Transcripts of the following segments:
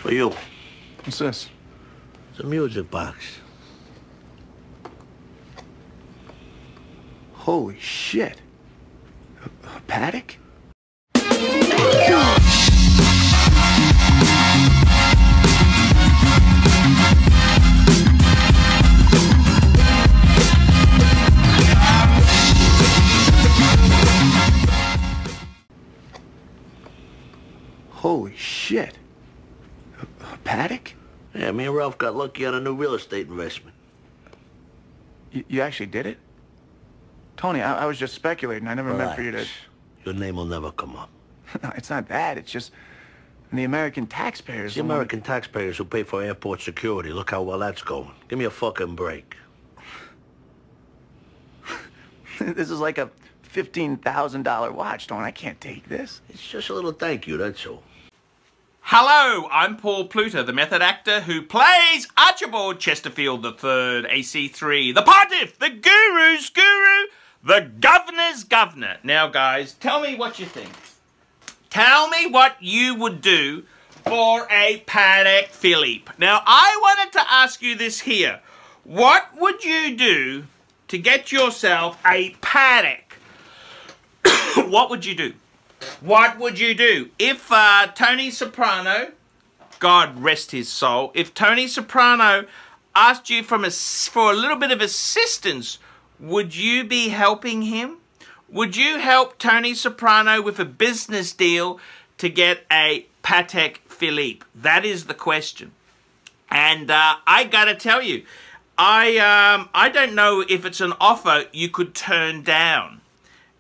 For you. What's this? It's a music box. Holy shit. A Patek? Holy shit. A Patek? Yeah, me and Ralph got lucky on a new real estate investment. You actually did it? Tony, I was just speculating. I never meant for you to... Your name will never come up. No, it's not that. It's just... the American taxpayers... It's the American taxpayers who pay for airport security. Look how well that's going. Give me a fucking break. This is like a $15,000 watch, Tony. I can't take this. It's just a little thank you, that's all. Hello, I'm Paul Pluta, the method actor who plays Archibald Chesterfield III, AC3, the pontiff, the guru's guru, the governor's governor. Now, guys, tell me what you think. Tell me what you would do for a Patek Philippe. Now, I wanted to ask you this here. What would you do to get yourself a Patek? What would you do? What would you do if Tony Soprano, God rest his soul, if Tony Soprano asked you for a little bit of assistance, would you be helping him? Would you help Tony Soprano with a business deal to get a Patek Philippe? That is the question. And I gotta tell you, I don't know if it's an offer you could turn down.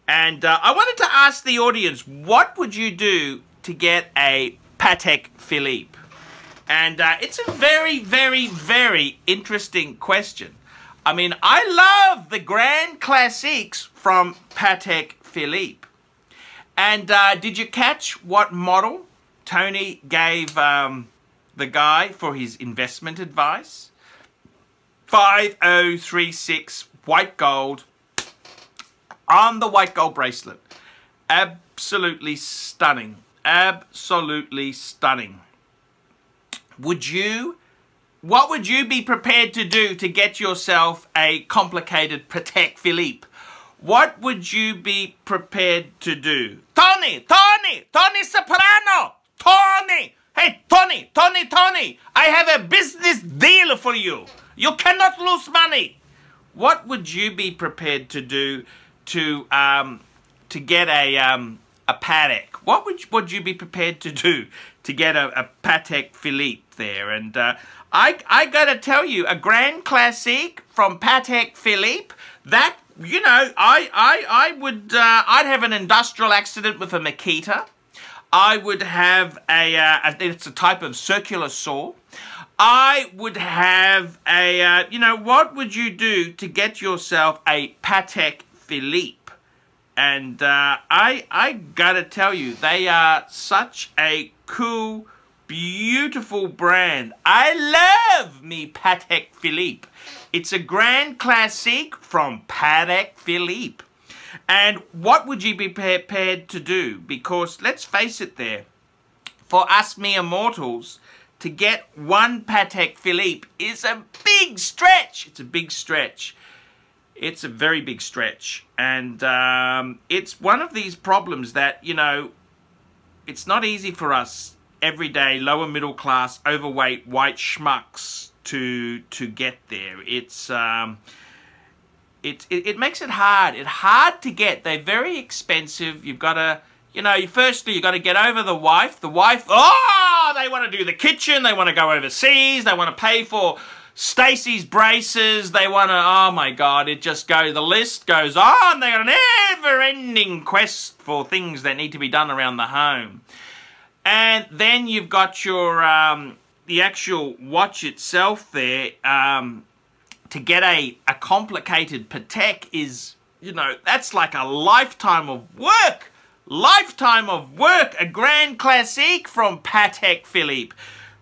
And I wanted to ask the audience, what would you do to get a Patek Philippe? And it's a very, very, very interesting question. I mean, I love the Grand Classiques from Patek Philippe. And did you catch what model Tony gave the guy for his investment advice? 5036 white gold on the white gold bracelet. Absolutely stunning. Absolutely stunning. What would you be prepared to do to get yourself a complicated Patek Philippe? What would you be prepared to do? Tony Soprano! Tony! Hey, Tony! I have a business deal for you. You cannot lose money. What would you be prepared to do to get a Patek? What would you be prepared to do to get a Patek Philippe there? And I gotta tell you, a Grand Classique from Patek Philippe, that, you know, I'd have an industrial accident with a Makita. I would have it's a type of circular saw. I would have you know, what would you do to get yourself a Patek Philippe? And I gotta tell you, they are such a cool, beautiful brand. I love me Patek Philippe. It's a Grand Classique from Patek Philippe. And what would you be prepared to do? Because let's face it there, for us mere mortals, to get one Patek Philippe is a big stretch. It's a big stretch. It's a very big stretch. And it's one of these problems that, you know, it's not easy for us everyday lower middle class overweight white schmucks to get there. It makes it hard. It's hard to get. They're very expensive. You've got to, you know, firstly, you've got to get over the wife. The wife, oh, they want to do the kitchen. They want to go overseas. They want to pay for Stacy's braces. They want to, oh my God, the list goes on. They got a never-ending quest for things that need to be done around the home. And then you've got your, the actual watch itself there. To get a complicated Patek is, you know, that's like a lifetime of work. Lifetime of work. A Grand Classique from Patek Philippe.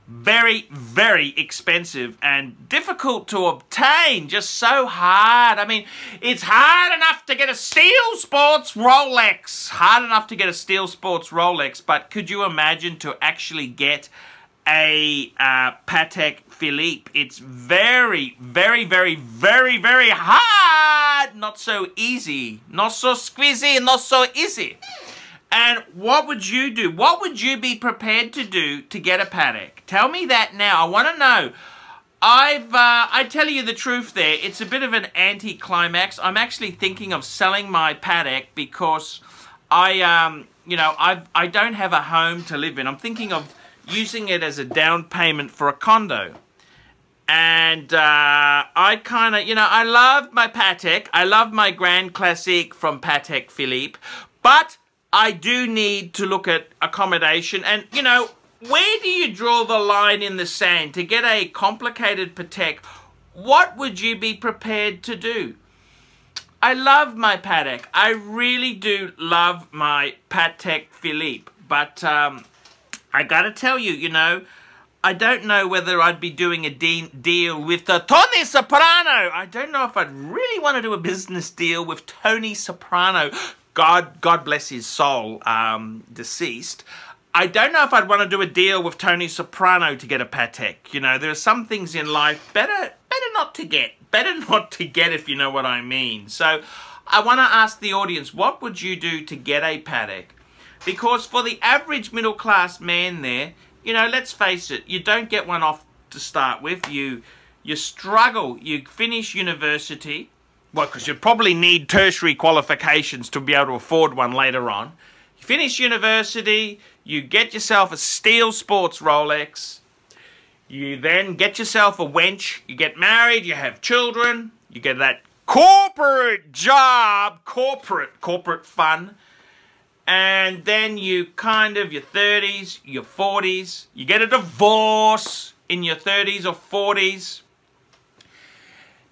Very, very expensive and difficult to obtain. Just so hard. I mean, it's hard enough to get a Steel Sports Rolex. Hard enough to get a Steel Sports Rolex. But could you imagine to actually get a Patek Philippe. It's very, very, very, very, very hard. Not so easy. Not so squeezy, not so easy. And what would you do? What would you be prepared to do to get a Patek? Tell me that now. I want to know. I tell you the truth there. It's a bit of an anti-climax. I'm actually thinking of selling my Patek because I don't have a home to live in. I'm thinking of using it as a down payment for a condo. And I kind of, I love my Patek. I love my Grand Classique from Patek Philippe. But I do need to look at accommodation. And, where do you draw the line in the sand? To get a complicated Patek, what would you be prepared to do? I love my Patek. I really do love my Patek Philippe. But I gotta tell you, I don't know whether I'd be doing a deal with Tony Soprano. I don't know if I'd really want to do a business deal with Tony Soprano. God bless his soul, deceased. I don't know if I'd want to do a deal with Tony Soprano to get a Patek. There are some things in life better not to get. Better not to get, if you know what I mean. So I want to ask the audience, what would you do to get a Patek? Because for the average middle-class man there, let's face it, you don't get one off to start with. You struggle. You finish university. Well, because you probably need tertiary qualifications to be able to afford one later on. You finish university, you get yourself a steel sports Rolex, you then get yourself a wench, you get married, you have children, you get that corporate job, corporate fun, and then you your 30s, your 40s, you get a divorce in your 30s or 40s.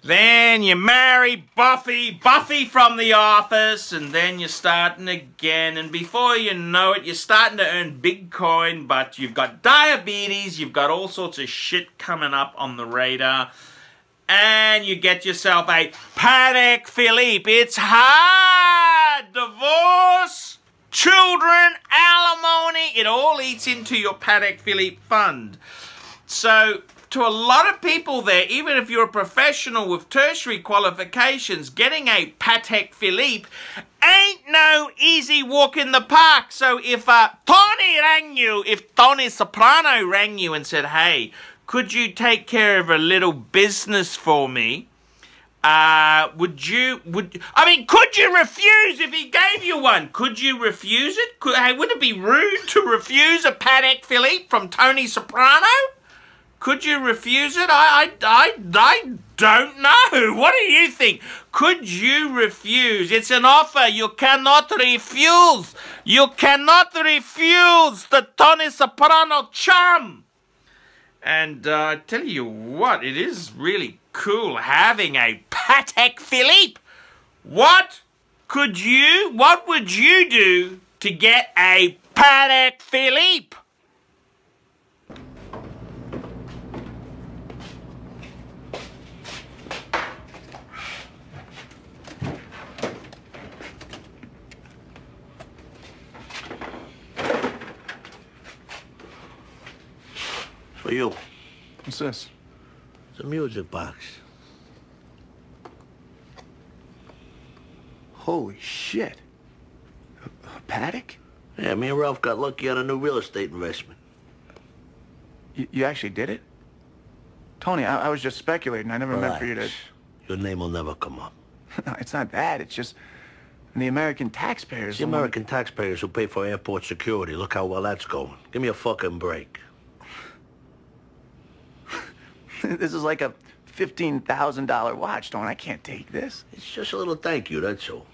Then you marry Buffy from The Office, and then you're starting again, and before you know it, you're starting to earn big coin, but you've got diabetes, you've got all sorts of shit coming up on the radar, and you get yourself a Patek Philippe. It's hard! Divorce, children, alimony, it all eats into your Patek Philippe fund. So to a lot of people there, even if you're a professional with tertiary qualifications, getting a Patek Philippe ain't no easy walk in the park. So if Tony Soprano rang you and said, hey, could you take care of a little business for me? Could you refuse if he gave you one? Could you refuse it? Hey, would it be rude to refuse a Patek Philippe from Tony Soprano? Could you refuse it? I don't know. What do you think? Could you refuse? It's an offer you cannot refuse. You cannot refuse the Tony Soprano charm. And I tell you what, it is really cool having a Patek Philippe. What would you do to get a Patek Philippe? For you. What's this? It's a music box. Holy shit. A Patek? Yeah, me and Ralph got lucky on a new real estate investment. You actually did it? Tony, I was just speculating. I never meant for you to... Your name will never come up. No, it's not that. It's just the American taxpayers... It's the American taxpayers who pay for airport security. Look how well that's going. Give me a fucking break. This is like a $15,000 watch, Tony. I can't take this. It's just a little thank you, that's all.